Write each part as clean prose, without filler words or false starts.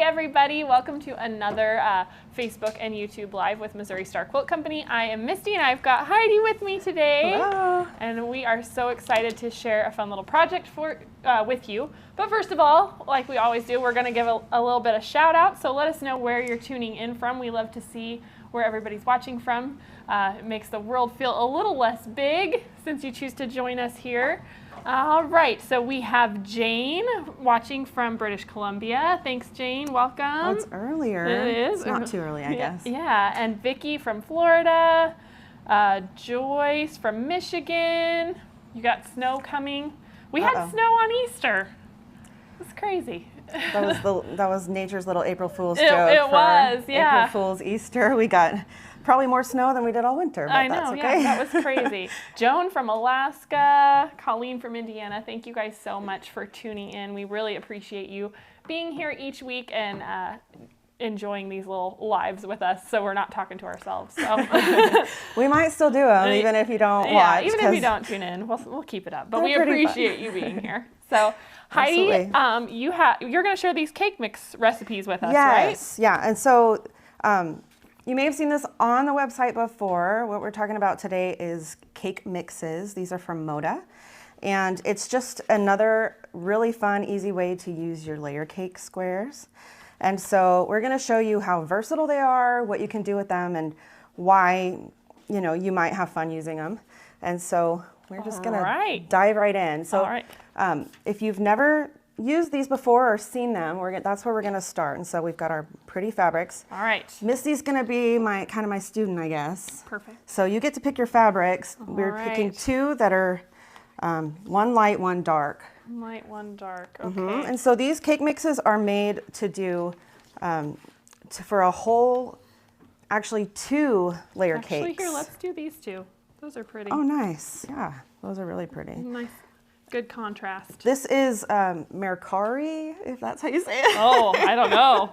everybody. Welcome to another Facebook and YouTube Live with Missouri Star Quilt Company. I am Misty and I've got Heidi with me today. Hello. And we are so excited to share a fun little project with you. But first of all, like we always do, we're going to give a little bit of shout out. So let us know where you're tuning in from. We love to see where everybody's watching from. It makes the world feel a little less big since you choose to join us here. All right, so we have Jane watching from British Columbia. Thanks, Jane. Welcome. Oh, it's earlier. It is. It's not too early, I guess. Yeah, and Vicky from Florida. Joyce from Michigan. You got snow coming. We had snow on Easter. It's crazy. That was nature's little April Fool's joke. It was, yeah. April Fool's Easter. We got probably more snow than we did all winter, but I know, that's okay. Yeah, that was crazy. Joan from Alaska, Colleen from Indiana, thank you guys so much for tuning in. We really appreciate you being here each week and enjoying these little lives with us, so we're not talking to ourselves. So. We might still do them, even if you don't watch. Even if you don't tune in, we'll keep it up. But we appreciate you being here. So, Heidi, you're going to share these cake mix recipes with us, right? Yes, yeah. And so you may have seen this on the website before. What we're talking about today is cake mixes. These are from Moda. And it's just another really fun, easy way to use your layer cake squares. And so we're going to show you how versatile they are, what you can do with them, and why you might have fun using them. And so we're just going to dive right in. So if you've never used these before or seen them, that's where we're going to start. And so we've got our pretty fabrics. All right. Misty's going to be kind of my student, I guess. Perfect. So you get to pick your fabrics. We're picking two that are one light, one dark. Light, one dark. Okay. Mm-hmm. And so these cake mixes are made to do for a whole, actually 2 layer cakes. Actually, here, let's do these two. Those are pretty. Oh, nice. Yeah, those are really pretty. Nice. Good contrast. This is Mercari, if that's how you say it. Oh, I don't know.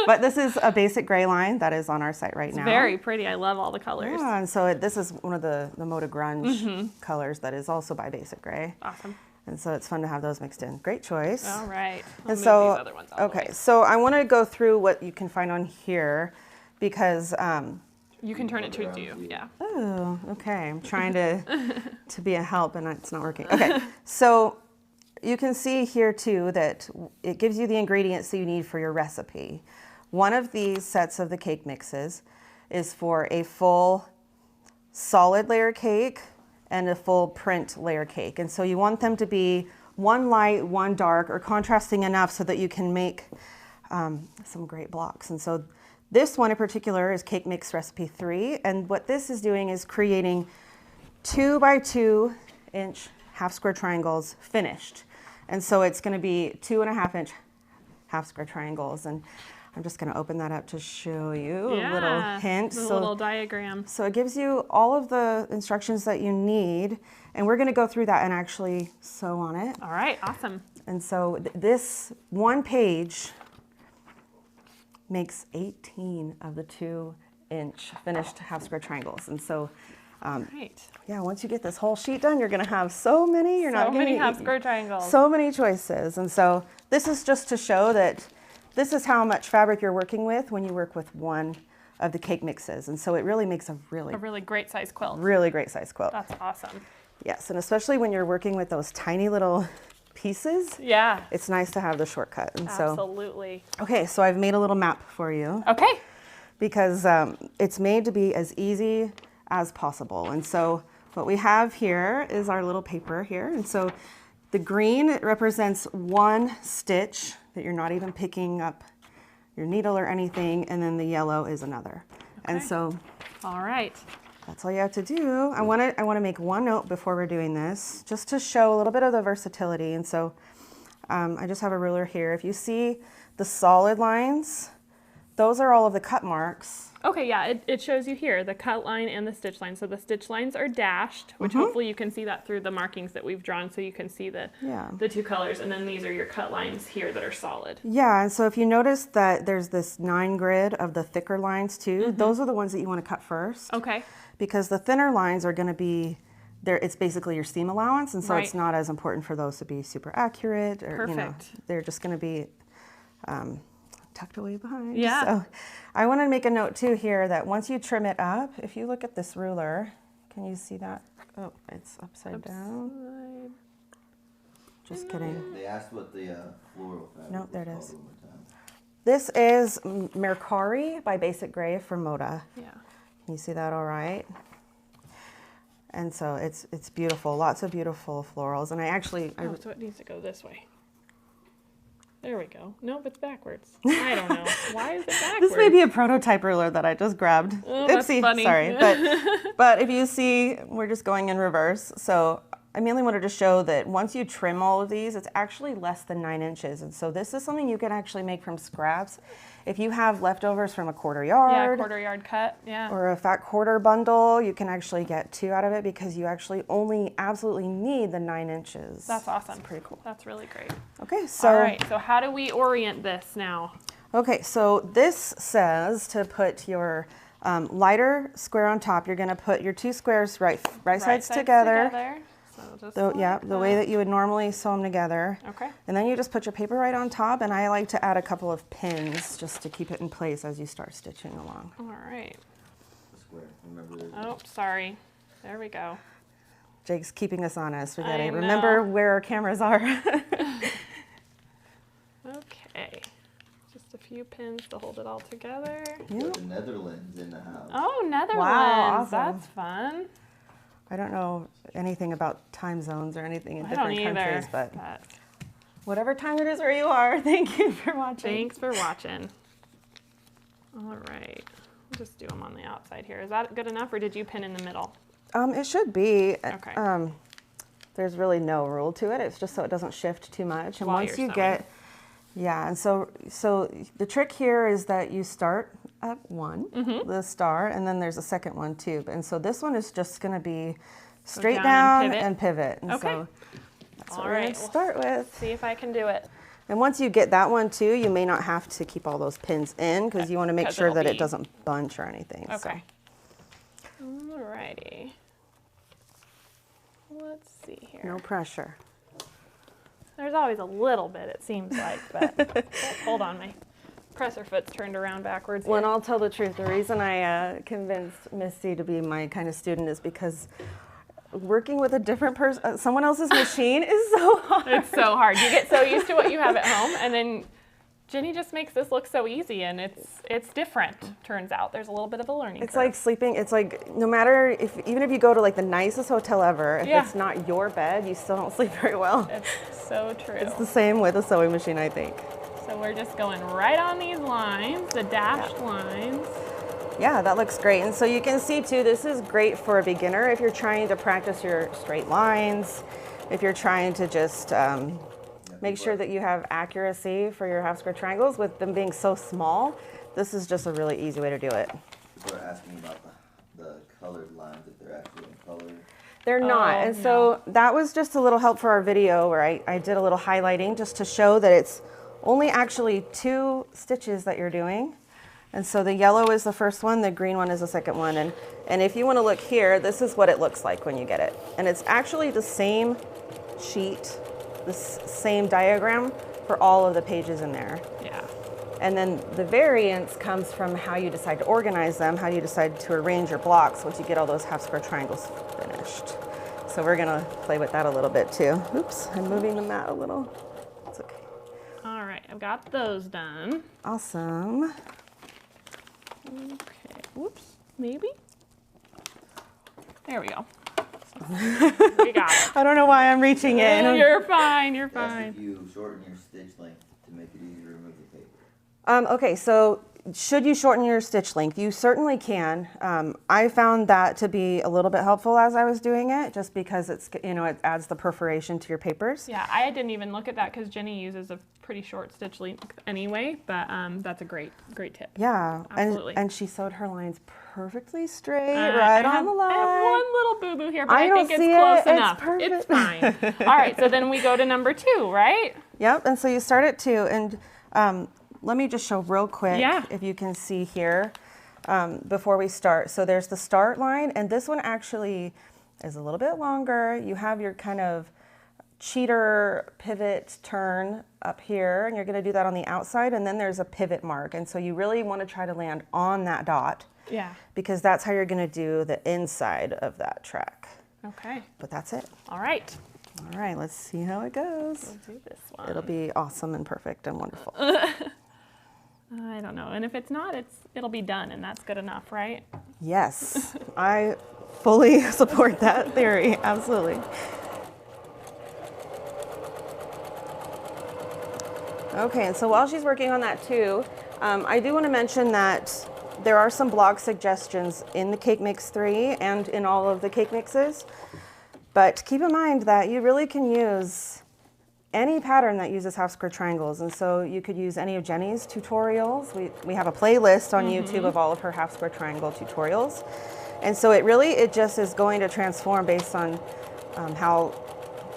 But this is a basic gray line that is on our site right now. Very pretty. I love all the colors. Yeah, and so this is one of the Moda Grunge colors that is also by Basic Gray. Awesome. And so it's fun to have those mixed in. Great choice. All right. And so, so I want to go through what you can find on here because you can turn it to a do, yeah. Oh, okay. I'm trying to be a help and it's not working. Okay, so you can see here too that it gives you the ingredients that you need for your recipe. One of these sets of the cake mixes is for a full solid layer cake and a full print layer cake. And so you want them to be one light, one dark, or contrasting enough so that you can make some great blocks. And so this one in particular is Cake Mix Recipe 3, and what this is doing is creating 2 by 2 inch half square triangles finished. And so it's going to be 2.5 inch half square triangles, and I'm just going to open that up to show you a little hint. A little diagram. So it gives you all of the instructions that you need, and we're going to go through that and actually sew on it. All right, awesome. And so this one page makes 18 of the 2 inch finished half square triangles. And so, yeah, once you get this whole sheet done, you're going to have so many. So many half square triangles. So many choices. And so this is just to show that this is how much fabric you're working with when you work with one of the cake mixes. And so it really makes a really great size quilt. Really great size quilt. That's awesome. Yes, and especially when you're working with those tiny little pieces. Yeah. It's nice to have the shortcut. And absolutely. Okay, so I've made a little map for you. Okay. Because it's made to be as easy as possible. And so what we have here is our little paper here. And so the green represents 1 stitch that you're not even picking up your needle or anything. And then the yellow is another. Okay. And so all right. That's all you have to do. I want to make one note before we're doing this, just to show a little bit of the versatility. And so I just have a ruler here. If you see the solid lines, those are all of the cut marks. Okay, yeah, it shows you here, the cut line and the stitch line. So the stitch lines are dashed, which hopefully you can see that through the markings that we've drawn, so you can see the 2 colors. And then these are your cut lines here that are solid. Yeah, and so if you notice that there's this 9 grid of the thicker lines too, those are the ones that you want to cut first. Okay. Because the thinner lines are going to be there. It's basically your seam allowance, and so it's not as important for those to be super accurate. Or, they're just going to be tucked away behind. Yeah. So I want to make a note too here that once you trim it up, if you look at this ruler, can you see that? Oh, it's upside down. Just kidding. They asked what the floral fabric No, there it was is. called one more time. This is Mercari by Basic Gray from Moda. Yeah. Can you see that all right? And so it's beautiful, lots of beautiful florals. And Oh, so it needs to go this way. There we go. Nope, it's backwards. I don't know. Why is it backwards? This may be a prototype ruler that I just grabbed. Oh, that's Oopsie, funny. sorry. But if you see, we're just going in reverse. So I mainly wanted to show that once you trim all of these, it's actually less than 9 inches. And so this is something you can actually make from scraps. If you have leftovers from a quarter yard. Yeah, quarter yard cut, yeah. Or a fat quarter bundle, you can actually get 2 out of it because you actually only absolutely need the 9 inches. That's awesome. That's pretty cool. That's really great. Okay, so. All right, so how do we orient this now? Okay, so this says to put your lighter square on top. You're going to put your 2 squares right sides together. So just The way that you would normally sew them together. Okay. And then you just put your paper right on top, and I like to add a couple of pins just to keep it in place as you start stitching along. All right. Square. Remember this. Oh, sorry. There we go. Jake's keeping us honest. We gotta I remember know. where our cameras are. Okay. Just a few pins to hold it all together. Got the Netherlands in the house. Oh, Netherlands. Wow, awesome. That's fun. I don't know anything about time zones or anything in I don't different either. countries, but whatever time it is where you are, thank you for watching. Thanks for watching. All right. We'll just do them on the outside here. Is that good enough, or did you pin in the middle? It should be. Okay. There's really no rule to it. It's just so it doesn't shift too much. And While once you're you sewing. get, yeah, and so the trick here is that you start at 1, the star, and then there's a second one too. And so this one is just going to be straight down down and and pivot. And Okay. so that's what All we're going right, to well, start with. See if I can do it. And once you get that one too, you may not have to keep all those pins in because you want to make 'Cause sure it'll that be- it doesn't bunch or anything. Okay. All righty. Let's see So here. no pressure. There's always a little bit, it seems like, but oh, hold on, my presser foot's turned around backwards. Well, and here. I'll tell the truth. The reason I convinced Misty to be my kind of student is because working with a different person, someone else's machine is so hard. It's so hard. You get so used to what you have at home, and then Jenny just makes this look so easy, and it's different. Turns out there's a little bit of a learning It's curve. like sleeping. It's like no matter even if you go to like the nicest hotel ever, if Yeah. it's not your bed, you still don't sleep very well. It's so true. It's the same with a sewing machine, I think. So we're just going right on these lines, the dashed lines. Yeah, that looks great. And so you can see too, this is great for a beginner if you're trying to practice your straight lines, if you're trying to just make sure that you have accuracy for your half square triangles with them being so small. This is just a really easy way to do it. People are asking about the colored lines, if they're actually in color. They're not. Oh, And so that was just a little help for our video where I did a little highlighting just to show that it's only actually 2 stitches that you're doing. And so the yellow is the first one, the green one is the second one. And if you want to look here, this is what it looks like when you get it. And it's actually the same sheet, the same diagram for all of the pages in there. Yeah. And then the variance comes from how you decide to organize them, how you decide to arrange your blocks once you get all those half square triangles finished. So we're gonna play with that a little bit too. Oops, I'm moving the mat a little. It's okay. All right, I've got those done. Awesome. Okay, whoops, maybe? There we go. We got it. I don't know why I'm reaching in. Oh, you're fine, you're That's fine. if you shorten your stitch length to make it easier to remove the paper. Okay, so should you shorten your stitch length? You certainly can. I found that to be a little bit helpful as I was doing it, just because it's, you know, it adds the perforation to your papers. Yeah, I didn't even look at that because Jenny uses a pretty short stitch length anyway, but that's a great tip. Yeah, Absolutely. and she sewed her lines perfectly straight, I right on have- the line. I have one little boo-boo here, but I I, don't think it's see close it. It's enough. perfect. It's fine. All right, so then we go to number 2, right? Yep, and so you start at 2, and let me just show real quick Yeah. if you can see here before we start. So there's the start line, and this one actually is a little bit longer. You have your kind of cheater pivot turn up here, and you're going to do that on the outside, and then there's a pivot mark, and so you really want to try to land on that dot. Yeah. Because that's how you're going to do the inside of that track. Okay. But that's it. All right. All right, let's see how it goes. We'll do this one. It'll be awesome and perfect and wonderful. I don't know. And if it's not, it'll be done, and that's good enough, right? Yes, I fully support that theory. Absolutely. Okay, and so while she's working on that too, I do want to mention that there are some blog suggestions in the Cake Mix 3 and in all of the cake mixes. But keep in mind that you really can use any pattern that uses half square triangles. And so you could use any of Jenny's tutorials. We have a playlist on YouTube of all of her half square triangle tutorials. And so it just is going to transform based on how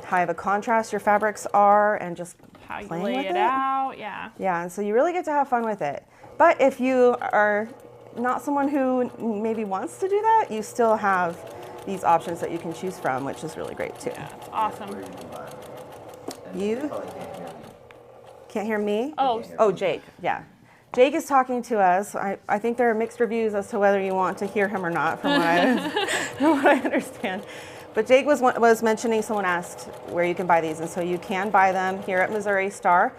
high of a contrast your fabrics are and just How you playing lay with it out, yeah. Yeah, and so you really get to have fun with it. But if you are not someone who maybe wants to do that, you still have these options that you can choose from, which is really great too. Yeah, it's awesome. Where you can buy them. And You? they probably can't hear me. Can't hear me? Oh, Oh, Jake, yeah. Jake is talking to us. I think there are mixed reviews as to whether you want to hear him or not, from what I understand. But Jake was mentioning, someone asked where you can buy these, and so you can buy them here at Missouri Star.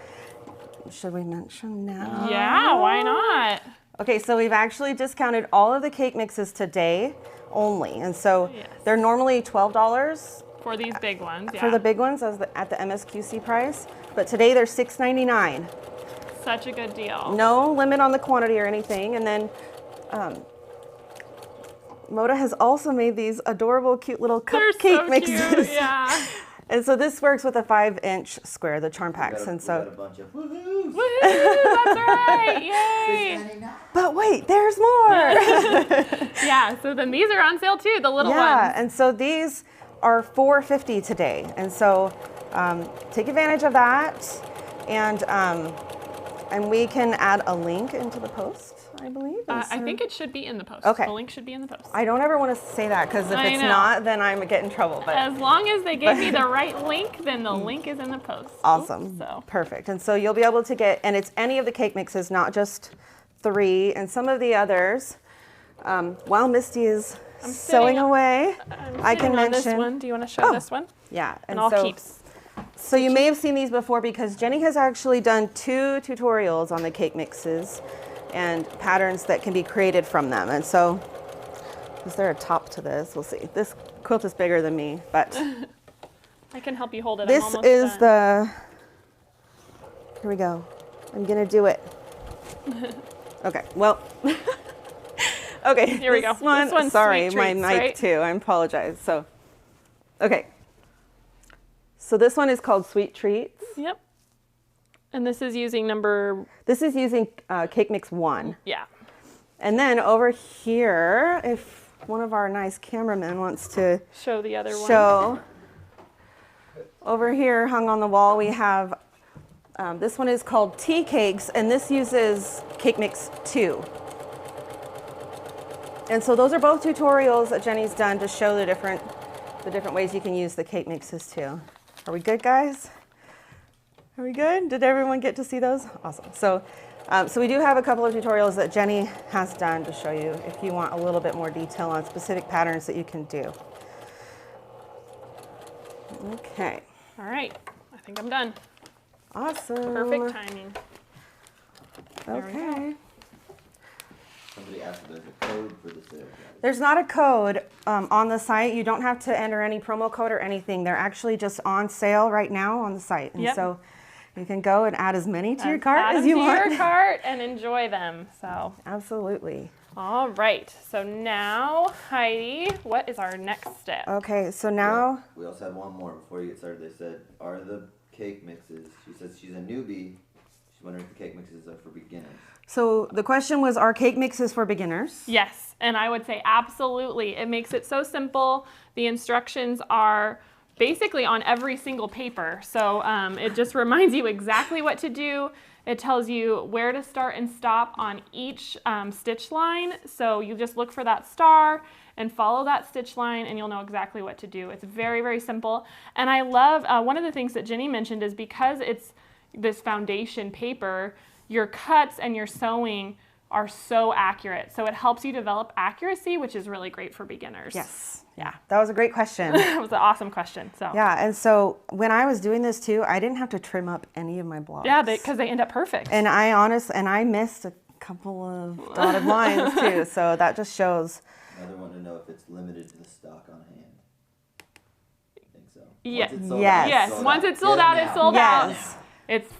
Should we mention now? yeah, why not? Okay, so we've actually discounted all of the cake mixes today only, and so Yes. they're normally $12 For these big ones, yeah. for the big ones at the MSQC price, but today they're $6.99. Such a good deal. No limit on the quantity or anything. And then Moda has also made these adorable, cute little They're cupcake so mixes. cute, yeah. And so this works with a 5-inch square, the charm We packs. got And a so, bunch of woohoos. Woohoo, that's right, yay. but wait, there's more. Yeah, so then these are on sale too, the little Yeah, ones. and so these are $4.50 today. And so take advantage of that. And we can add a link into the post, I believe. I think it should be in the post. Okay. The link should be in the post. I don't ever want to say that because if I it's know. not, then I'm get in trouble. But As long as they give me the right link, then the link is in the post. awesome, So perfect. And so you'll be able to get, and it's any of the cake mixes, not just 3, and some of the others. While Misty is sewing sitting- away, I can sitting on mention this one. Do you want to show this one? Yeah, And I'll so, keep. So you may have seen these before because Jenny has actually done 2 tutorials on the cake mixes and patterns that can be created from them. And so, is there a top to this? We'll see. This quilt is bigger than me, but I can help you hold it. this I'm almost is done. here we go. I'm gonna do it. Okay, well, okay. Here we go. This one, This one's sorry, Sweet my Treats, mic right? too. I apologize. So, okay. So this one is called Sweet Treats. Yep. And this is using number, This is using Cake Mix 1. yeah. And then over here, if one of our nice cameramen wants to Show the other one. show, over here hung on the wall, we have, this one is called Tea Cakes, and this uses Cake Mix 2. And so those are both tutorials that Jenny's done to show the different ways you can use the cake mixes too. Are we good, guys? Are we good? Did everyone get to see those? Awesome. So we do have a couple of tutorials that Jenny has done to show you if you want a little bit more detail on specific patterns that you can do. Okay. All right. I think I'm done. Awesome. Perfect timing. we Okay. Somebody asked if there's a code for the sale guide. There's not a code on the site. You don't have to enter any promo code or anything. They're actually just on sale right now on the site. And Yep. so you can go and add as many to your cart Add as them you to want. your cart and enjoy them. So, Absolutely. all right. So now, Heidi, what is our next step? Okay, so now, We also have one more before you get started. They said, are the cake mixes, she says she's a newbie. She's wondering if the cake mixes are for beginners. so the question was, are cake mixes for beginners? Yes, and I would say absolutely. It makes it so simple. The instructions are basically on every single paper. So it just reminds you exactly what to do. It tells you where to start and stop on each stitch line. So you just look for that star and follow that stitch line and you'll know exactly what to do. It's very, very simple. And I love, one of the things that Jenny mentioned is because it's this foundation paper, your cuts and your sewing are so accurate. So it helps you develop accuracy, which is really great for beginners. Yes. Yeah. That was a great question. It was an awesome question. So yeah, and so when I was doing this too, I didn't have to trim up any of my blocks. yeah, because they end up perfect. And I missed a couple of dotted lines too, so that just shows. Another one to know if it's limited to the stock on hand. I think so. Yeah. Once it's sold Yes. out, Once it's sold out, it's sold out. Yes. It's,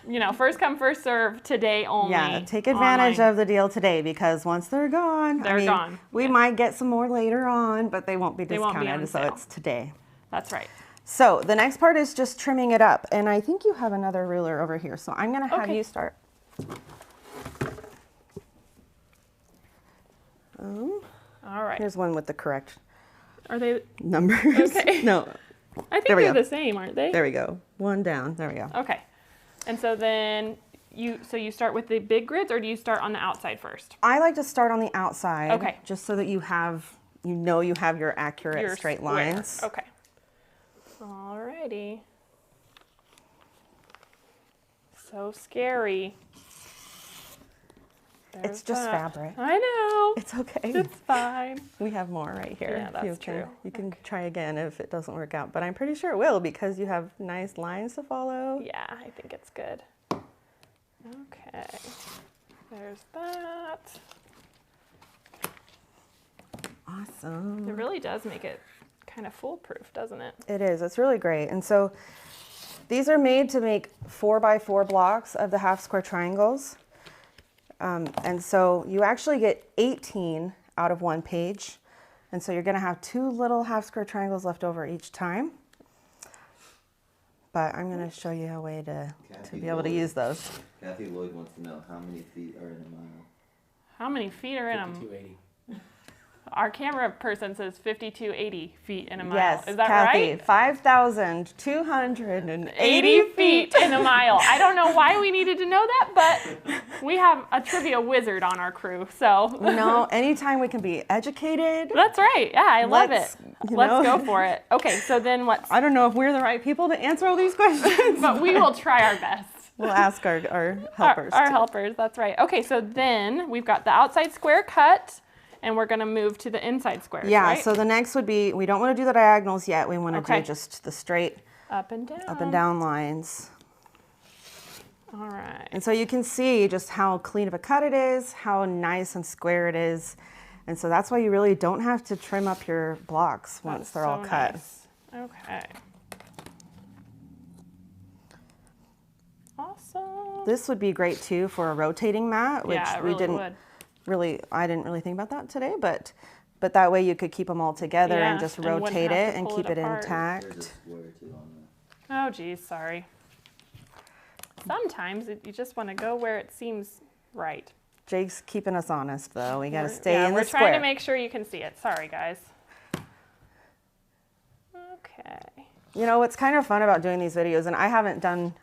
you know, first come, first serve, today only. Yeah, take advantage online. of the deal today because once they're gone, They're gone. We might get some more later on, but they won't be They discounted, won't be on so sale. it's today. That's right. So the next part is just trimming it up, and I think you have another ruler over here, so I'm gonna have Okay. you start. All right. Here's one with the correct Are they? numbers. Okay. No, I think There we they're go. the same, aren't they? there we go. One down. There we go. Okay. And so then you start with the big grids, or do you start on the outside first? I like to start on the outside, Okay. just so that you have your accurate Your straight square. lines. Okay. Alrighty. So scary. It's There's just that. fabric. I know. It's okay. It's fine. We have more right here. Yeah, that's you can, true. You can try again if it doesn't work out, but I'm pretty sure it will because you have nice lines to follow. Yeah, I think it's good. Okay. There's that. Awesome. It really does make it kind of foolproof, doesn't it? It is. It's really great. And so these are made to make 4x4 blocks of the half square triangles. And so you actually get 18 out of one page. And so you're going to have 2 little half square triangles left over each time. But I'm going to show you a way to be able to use those. Kathy Lloyd wants to know how many feet are in a mile. How many feet are in them? 5280. Our camera person says 5280 feet in a mile. Yes, Is that Kathy, right? 5,280 80 feet in a mile. I don't know why we needed to know that, but we have a trivia wizard on our crew, so. No, anytime we can be educated. That's right. Yeah, I love Let's, it. you Let's know. go for it. Okay, so then what's, I don't know if we're the right people to answer all these questions. but we will try our best. We'll ask our helpers. Our too. helpers, that's right. Okay, so then we've got the outside square cut, and we're gonna move to the inside squares, Yeah, right? so the next would be, we don't want to do the diagonals yet. We want to Okay. do just the straight Up and down lines. All right. And so you can see just how clean of a cut it is, how nice and square it is. And so that's why you really don't have to trim up your blocks once they're all so cut. nice. Okay. Awesome. This would be great too for a rotating mat, which Yeah, it we really didn't would. I didn't really think about that today, but that way you could keep them all together Yeah, and just and wouldn't rotate have it to and pull keep it it apart. There's a intact. square too on Oh, geez, sorry. Sometimes you just want to go where it seems right. Jake's keeping us honest though. We got to We're- stay yeah, in the we're square. trying to make sure you can see it. Sorry, guys. Okay. You know what's kind of fun about doing these videos, and I haven't done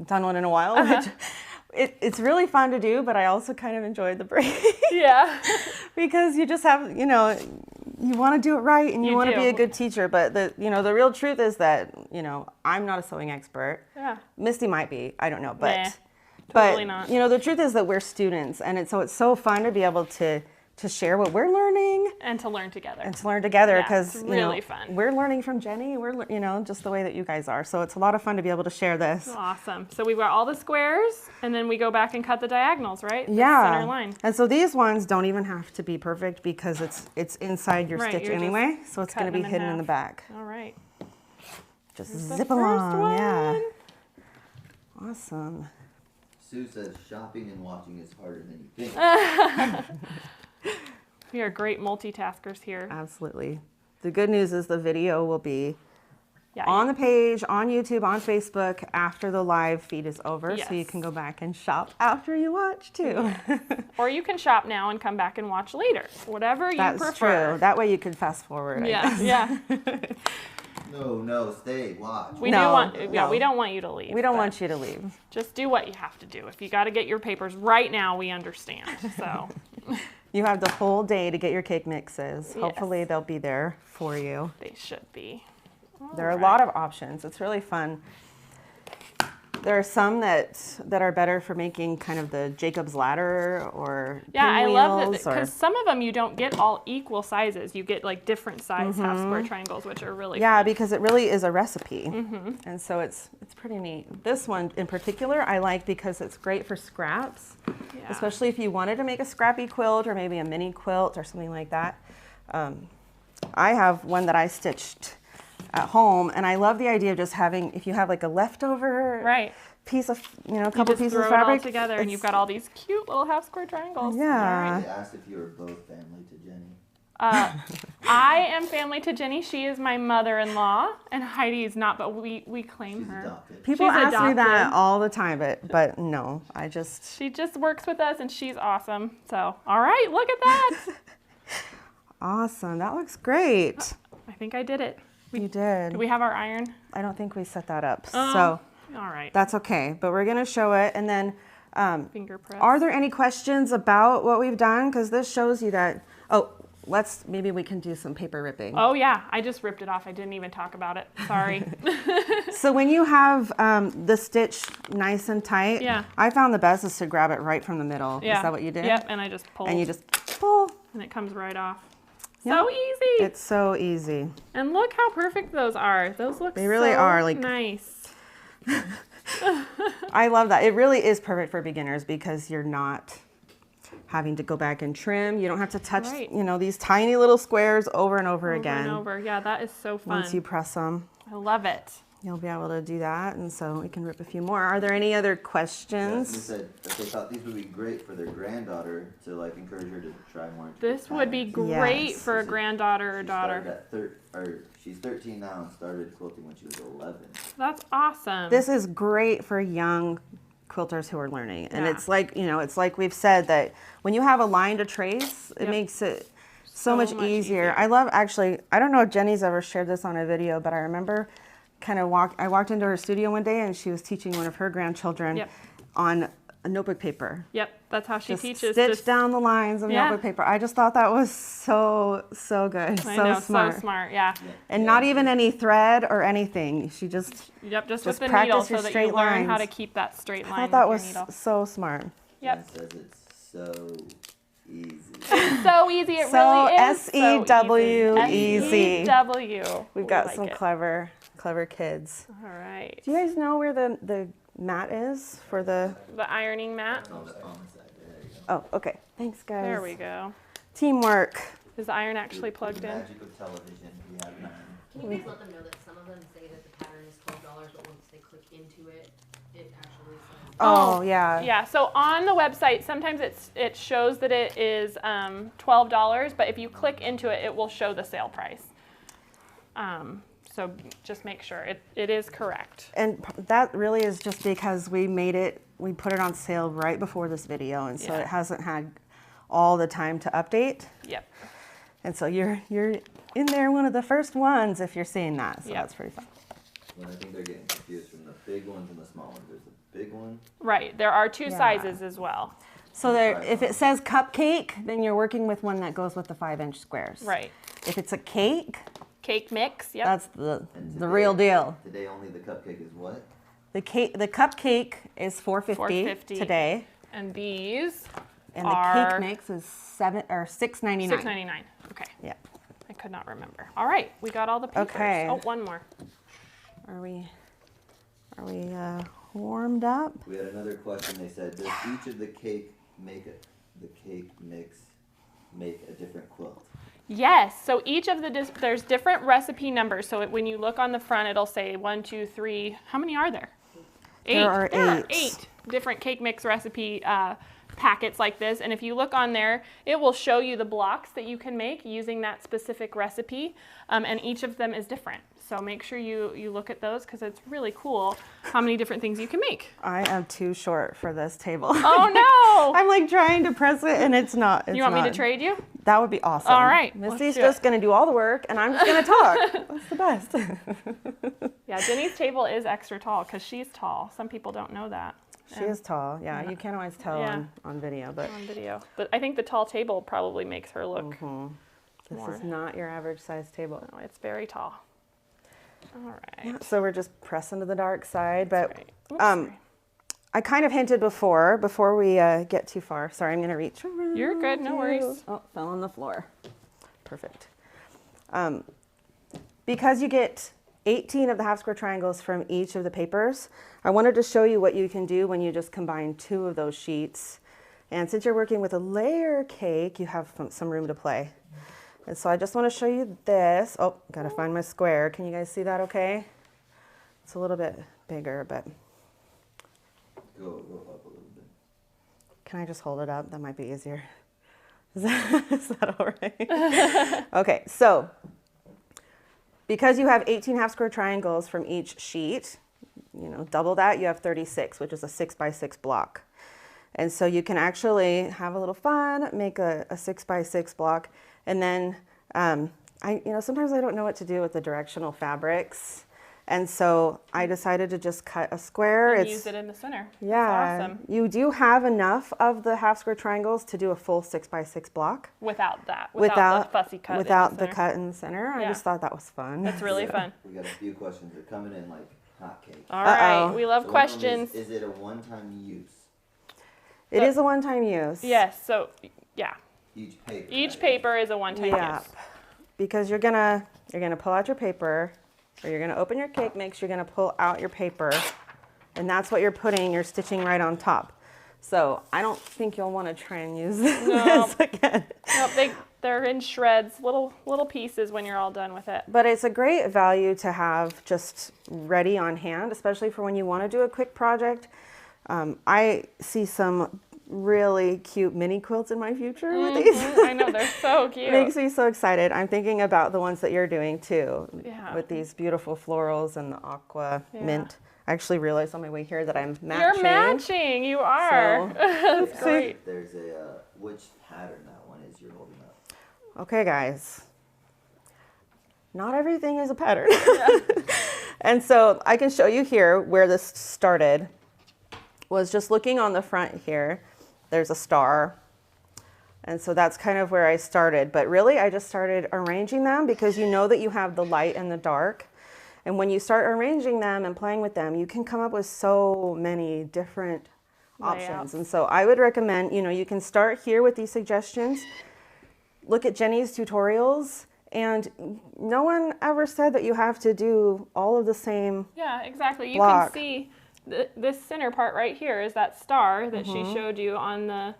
one in a while. Uh-huh. Which it's really fun to do, but I also kind of enjoyed the break Yeah. because you just have, you want to do it right and you You want to do. be a good teacher. But the real truth is that I'm not a sewing expert. Yeah. Misty might be, I don't know, but Nah, but totally not. the truth is that we're students, and it's so fun to be able to share what we're learning. And to learn together. And to learn together Yeah, because it's really fun. we're learning from Jenny. We're just the way that you guys are. So it's a lot of fun to be able to share this. Awesome. So we've got all the squares, and then we go back and cut the diagonals, right? The Yeah. center line. And so these ones don't even have to be perfect because it's inside your Right, stitch you're just anyway. So it's going to cutting be them in hidden in the half. back. All right. Just Here's the zip first along. Yeah. one. Awesome. Sue says shopping and watching is harder than you think. We are great multitaskers here. Absolutely. The good news is the video will be Yeah. on the page, on YouTube, on Facebook after the live feed is over. So you Yes. can go back and shop after you watch too. Or you can shop now and come back and watch later. Whatever you That's prefer. true. That way you can fast forward. I Yeah, guess. yeah. No, stay, watch. We No, do want. Yeah, no. we don't want you to leave. We don't but want you to leave. Just do what you have to do. If you got to get your papers right now, we understand. So. You have the whole day to get your cake mixes. Yes. Hopefully they'll be there for you. They should be. There are a lot of options. It's really fun. There are some that are better for making kind of the Jacob's ladder or I love that pinwheels because some of them you don't get all equal sizes. You get like different size half square triangles, which are really fun. because it really is a recipe, and so it's pretty neat. This one in particular I like because it's great for scraps, especially if you wanted to make a scrappy quilt or maybe a mini quilt or something like that. I have one that I stitched at home, and I love the idea of just having, if you have like a leftover piece of, a couple pieces of fabric, throw it all together, and you've got all these cute little half square triangles. Yeah. They asked if you were both family to Jenny. I am family to Jenny. She is my mother-in-law, and Heidi is not, but we claim She's her. adopted. People She's ask me that adopted. all the time, but no, She just works with us, and she's awesome. So, all right, look at that. Awesome. That looks great. I think I did it. You did. Do we have our iron? I don't think we set that up, so All right. that's okay. But we're gonna show it, and then Finger press. are there any questions about what we've done? Because this shows you that. Oh, maybe we can do some paper ripping. Oh yeah, I just ripped it off. I didn't even talk about it. Sorry. So when you have the stitch nice and tight, I found the best is to grab it right from the middle. Yeah. Is that what you did? Yep, and I just pulled. And you just pull. And it comes right off. Yep. So easy. It's so easy. And look how perfect those are. Those look They really so are, like- nice. I love that. It really is perfect for beginners because you're not having to go back and trim. You don't have to touch, these tiny little squares over and over again. Over and over. Yeah, that is so fun. Once you press them, I love it. you'll be able to do that. And so we can rip a few more. Are there any other They questions? said that they thought these would be great for their granddaughter to like encourage her to try more. This would be great Yes. for a granddaughter or She daughter. started she's 13 now and started quilting when she was 11. That's awesome. This is great for young quilters who are learning. And Yeah. it's like, it's like we've said that when you have a line to trace, it makes it so much easier. I love, actually, I don't know if Jenny's ever shared this on a video, but I remember I walked into her studio one day and she was teaching one of her grandchildren on a notebook paper. Yep, that's how she Just teaches. stitch down the lines of notebook paper. I just thought that was so good, I so know, smart. so smart, yeah. And not even any thread or anything. She just Just with the practice needle your so that you straight learn how to lines. keep that straight I line thought that with was your needle. so smart. Yep. It says it's so easy. It's so easy, it So really is S-E-W so easy. S-E-W. We've got some clever kids. All right. Do you guys know where the mat is for the? The ironing mat. On the side. There you go. Oh, okay. Thanks, guys. There we go. Teamwork. Is the iron actually The plugged in? magic of television. We have none. Can you guys let them know that some of them say that the pattern is $12, but once they click into it, it actually says. Oh, yeah. Yeah, so on the website, sometimes it shows that it is $12, but if you click into it, it will show the sale price. So just make sure it is correct. And that really is just because we put it on sale right before this video, and so it hasn't had all the time to update. Yep. And so you're in there one of the first ones if you're seeing that. So that's pretty fun. Well, I think they're getting confused from the big ones and the small ones. There's a big one. Right, there are two sizes as well. So if it says cupcake, then you're working with one that goes with the 5-inch squares. Right. If it's a cake, Cake mix, yep. that's the Today- real deal. Today only the cupcake is what? The cupcake is $4.50 $4.50. today, And these and the are cake mix is $6.99. $6.99. Okay. Yeah. I could not remember. All right, we got all the papers. Okay. Oh, one more. Are we warmed up? We had another question. They said, does each of the cake mix make a different quilt? Yes, so each of there's different recipe numbers. So when you look on the front, it'll say 1, 2, 3. How many are there? 8. There are eight. 8 different cake mix recipe packets like this. And if you look on there, it will show you the blocks that you can make using that specific recipe. And each of them is different. So make sure you look at those because it's really cool how many different things you can make. I am too short for this table. Oh no! I'm like trying to press it and it's not. You want me to trade you? That would be awesome. All right, Misty's let's do just it. going to do all the work and I'm just going to talk. That's the best. Yeah, Jenny's table is extra tall because she's tall. Some people don't know that. She is tall. Yeah, Yeah. you can't always tell Yeah. on video, but On video. But I think the tall table probably makes her look this more. is not your average size table. No, it's very tall. All right. Yeah, so we're just pressing to the dark side, but Right. Oops, sorry. I kind of hinted before we get too far. Sorry, I'm going to reach around. You're good, no worries. Oh, fell on the floor. Perfect. Because you get 18 of the half square triangles from each of the papers, I wanted to show you what you can do when you just combine 2 of those sheets. And since you're working with a layer cake, you have some room to play. And so I just want to show you this. Oh, got to find my square. Can you guys see that okay? It's a little bit bigger, but Go up a little bit. can I just hold it up? That might be easier. Is that all right? Okay, so because you have 18 half square triangles from each sheet, double that, you have 36, which is a 6 by 6 block. And so you can actually have a little fun, make a 6 by 6 block, and then sometimes I don't know what to do with the directional fabrics. And so I decided to just cut a square. And use it in the center. Yeah, That's awesome. you do have enough of the half square triangles to do a full 6 by 6 block. Without that. Without the fussy cut. Without in the center. cut in the center. I Yeah. just thought that was fun. That's really fun. We got a few questions. They're coming in like hotcakes. All right. Uh-oh. We love So one of them questions. Is it a one-time use? It is a one-time use. Yes. So, yeah. Each paper. Each right? paper is a one-time Yeah, use. because you're gonna pull out your paper, or you're gonna open your cake mix. You're gonna pull out your paper, and that's what you're putting. You're stitching right on top. So I don't think you'll want to try and use this again. Nope, they're in shreds, little pieces when you're all done with it. But it's a great value to have just ready on hand, especially for when you want to do a quick project. I see some really cute mini quilts in my future with these. I know, they're so cute. It makes me so excited. I'm thinking about the ones that you're doing too, Yeah. with these beautiful florals and the aqua Yeah. mint. I actually realized on my way here that I'm matching. You're matching. You are. So- That's great. There's a which pattern that one is you're holding up. Okay, guys. Not everything is a pattern. And so I can show you here where this started. Was just looking on the front here. There's a star. And so that's kind of where I started. But really, I just started arranging them because you know that you have the light and the dark. And when you start arranging them and playing with them, you can come up with so many different options. Layouts. And so I would recommend, you can start here with these suggestions. Look at Jenny's tutorials. And no one ever said that you have to do all of the same. Yeah, exactly. You block. can see this center part right here is that star that Mm-hmm. she showed you on the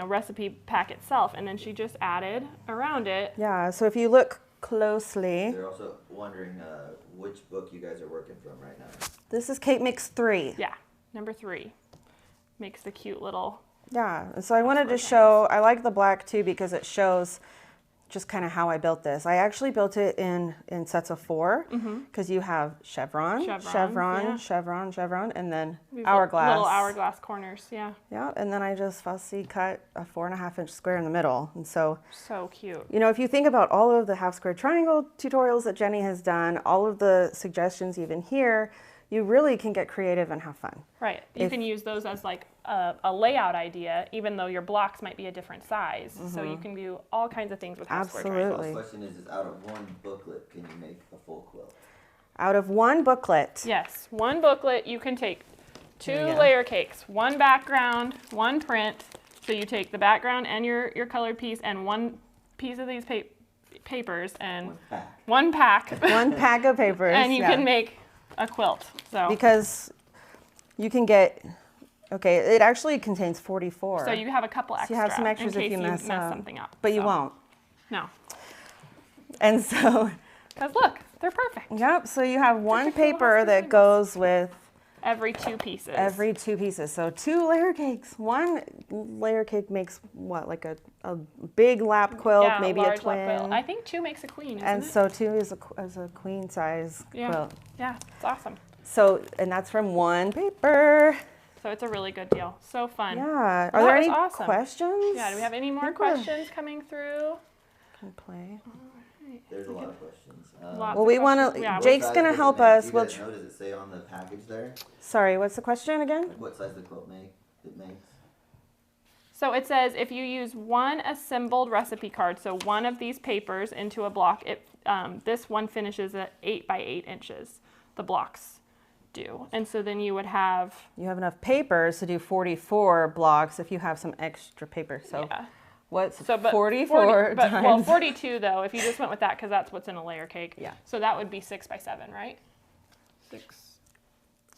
recipe pack itself, and then she just added around it. Yeah, so if you look closely, They're also wondering which book you guys are working from right now. this is Cake Mix 3. Yeah, number 3 makes the cute little. Yeah, and so I wanted to what show, I like the black too because it shows just kind of how I built this. I actually built it in sets of 4 because you have chevron, Chevrons, chevron, yeah. chevron, chevron, and then These hourglass. Little hourglass corners. Yeah, Yeah, and then I just fussy cut a 4.5-inch square in the middle. And so, so cute. if you think about all of the half square triangle tutorials that Jenny has done, all of the suggestions even here, you really can get creative and have fun. Right. You can use those as like a layout idea, even though your blocks might be a different size. So you can do all kinds of things with half square triangles. Absolutely. The question is out of one booklet, can you make a full quilt? Out of one booklet, Yes, one booklet, you can take 2 There you go. layer cakes, one background, one print. So you take the background and your colored piece and one piece of these papers and One pack. one pack, one pack of papers. and you yeah. can make a quilt. So Because you can get, okay, it actually contains 44. so you have a couple extra. you have some extras in if case you mess up. something up. But you So, won't. No, And so, because look, they're perfect. yep, so you have one Such a cool paper house that goes with Every 2 pieces. every 2 pieces. So 2 layer cakes. One layer cake makes what, like a big lap quilt, yeah, maybe a large twin. lap quilt. I think 2 makes a queen, isn't And it? so 2 is a queen size Yeah. quilt. Yeah, it's awesome. So, and that's from one paper. So it's a really good deal. So fun. Yeah. Well, Are there that was any awesome. questions? Yeah, do we have any more think we're- questions coming through? Can play. There's a lot of questions. Lots Well, of we want questions. to. Yeah, Jake's What size gonna does it help make? us. Do you We'll. guys know, does it say on the package there? Sorry, what's the question again? Like what size the quilt it makes? So it says if you use one assembled recipe card, so one of these papers into a block, this one finishes at 8 by 8 inches. The blocks do, and so then you would have. You have enough papers to do 44 blocks if you have some extra paper. So Yeah. what's So, but 44 but, times? well, 42 though, if you just went with that, because that's what's in a layer cake. Yeah. So that would be 6 by 7, right? 6.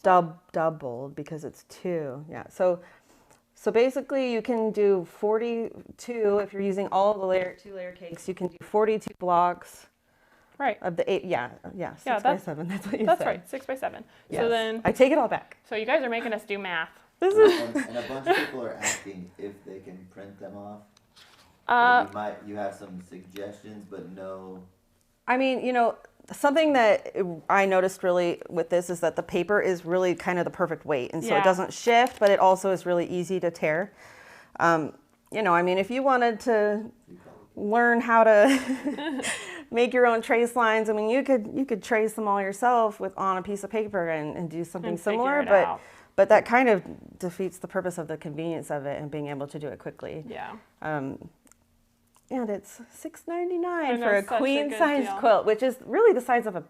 Doubled because it's 2. Yeah. So basically you can do 42 if you're using all of the 2-layer cakes. You can do 42 blocks Right. of the 8. Yeah. 6 by that's- 7. That's what you That's said. right. 6 by 7. Yes. So then, I take it all back. so you guys are making us do math. This is. And a bunch of people are asking if they can print them off. You have some suggestions, but no. I mean, something that I noticed really with this is that the paper is really kind of the perfect weight. And so Yeah. it doesn't shift, but it also is really easy to tear. I mean, if you wanted to learn how to make your own trace lines, I mean, you could trace them all yourself on a piece of paper and do something And figure similar. it out. But that kind of defeats the purpose of the convenience of it and being able to do it quickly. Yeah. And it's $6.99 know, for a such a queen good size deal. quilt, which is really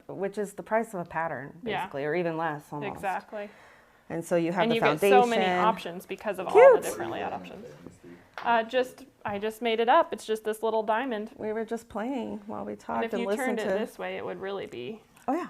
which is the price of a pattern, Yeah. basically, or even less almost. Exactly. And so you have And the you foundation. get so many options because of all Cute. the different layout options. Misty? I just made it up. It's just this little diamond. We were just playing while we And talked if and you listened turned it to. this way, it would really be. Oh yeah.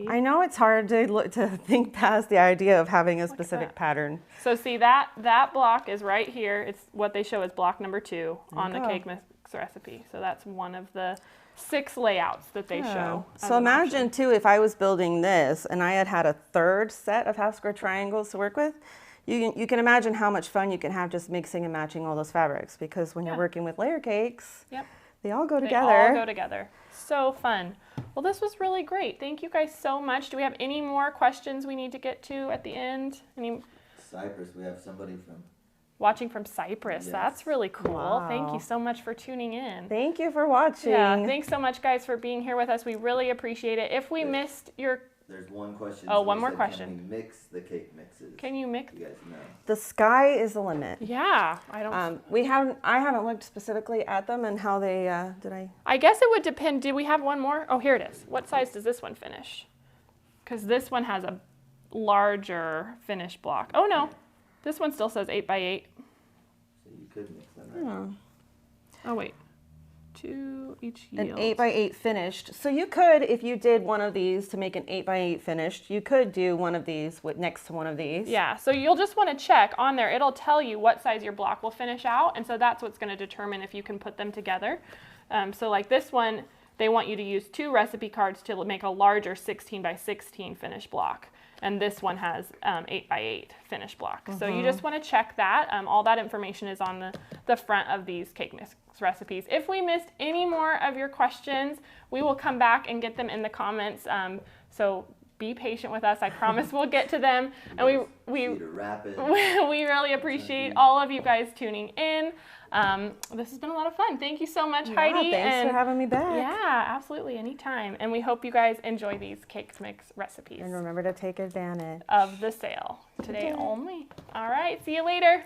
I know it's hard to think past the idea of having a specific that. pattern. So see that block is right here. It's what they show as block number 2 on the go. cake mix recipe. So that's one of the 6 layouts that they show. as So an imagine option. too, if I was building this and I had a third set of half square triangles to work with, you can imagine how much fun you can have just mixing and matching all those fabrics, because when you're working with layer cakes, Yep. they all go They together. all go together. So fun. Well, this was really great. Thank you guys so much. Do we have any more questions we need to get to at the end? Cyprus, we have somebody from. Watching from Cyprus. Yes. That's really cool. Thank Wow. you so much for tuning in. Thank you for watching. Yeah, thanks so much, guys, for being here with us. We really appreciate it. If we missed your, There's one question. Oh, one Somebody more said, question. Can we mix the cake mixes? can you mix? You guys know. The sky is the limit. Yeah, I don't. I haven't looked specifically at them and how they did I. I guess it would depend. Do we have one more? Oh, here it is. What size does this one finish? Because this one has a larger finish block. Oh no, this one still says 8 by 8. So you could mix them. Right? Oh wait, 2 each yield. An 8 by 8 finished. So you could, if you did one of these to make an 8 by 8 finished, you could do one of these next to one of these. Yeah, so you'll just want to check on there. It'll tell you what size your block will finish out, and so that's what's going to determine if you can put them together. So like this one, they want you to use 2 recipe cards to make a larger 16 by 16 finish block. And this one has 8 by 8 finish block. So you just want to check that. All that information is on the front of these cake mix recipes. If we missed any more of your questions, we will come back and get them in the comments. So be patient with us. I promise we'll get to them. And we really appreciate all of you guys tuning in. This has been a lot of fun. Thank you so much, Heidi. Thanks for having me back. Yeah, absolutely, anytime. And we hope you guys enjoy these cake mix recipes And remember to take advantage of the sale today only. All right, see you later.